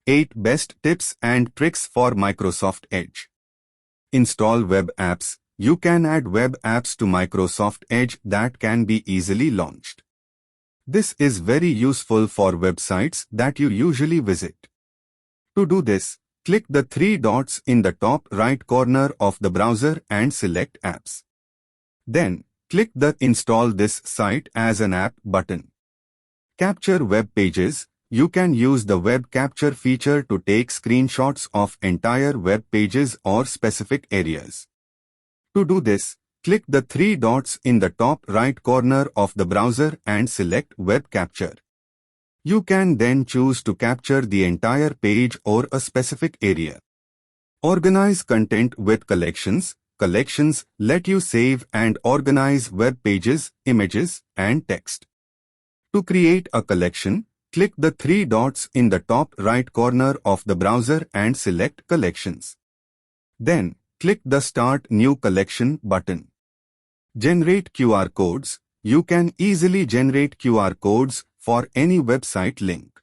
8 Best Tips and Tricks for Microsoft Edge. Install web apps. You can add web apps to Microsoft Edge that can be easily launched. This is very useful for websites that you usually visit. To do this, click the three dots in the top right corner of the browser and select Apps. Then, click the Install this site as an app button. Capture web pages. You can use the web capture feature to take screenshots of entire web pages or specific areas. To do this, click the three dots in the top right corner of the browser and select Web Capture. You can then choose to capture the entire page or a specific area. Organize content with collections. Collections let you save and organize web pages, images, and text. To create a collection, click the three dots in the top right corner of the browser and select Collections. Then, click the Start New Collection button. Generate QR codes. You can easily generate QR codes for any website link.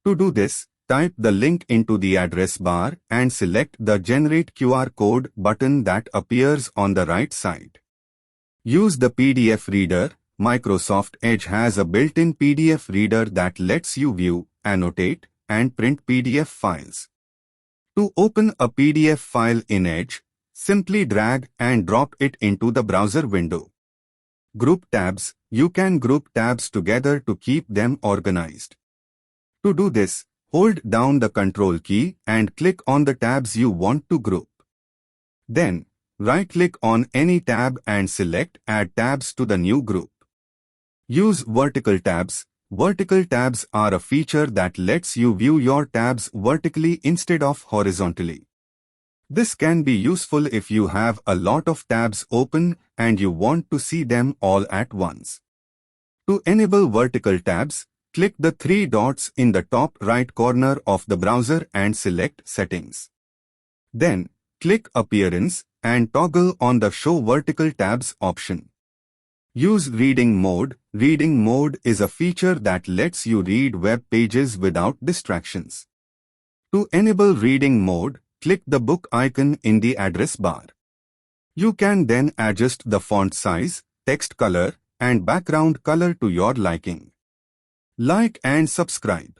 To do this, type the link into the address bar and select the Generate QR Code button that appears on the right side. Use the PDF reader. Microsoft Edge has a built-in PDF reader that lets you view, annotate, and print PDF files. To open a PDF file in Edge, simply drag and drop it into the browser window. Group tabs. You can group tabs together to keep them organized. To do this, hold down the Control key and click on the tabs you want to group. Then, right-click on any tab and select Add Tabs to the new group. Use vertical tabs. Vertical tabs are a feature that lets you view your tabs vertically instead of horizontally. This can be useful if you have a lot of tabs open and you want to see them all at once. To enable vertical tabs, click the three dots in the top right corner of the browser and select Settings. Then, click Appearance and toggle on the Show Vertical Tabs option. Use Reading Mode. Reading Mode is a feature that lets you read web pages without distractions. To enable Reading Mode, click the book icon in the address bar. You can then adjust the font size, text color, and background color to your liking. Like and subscribe.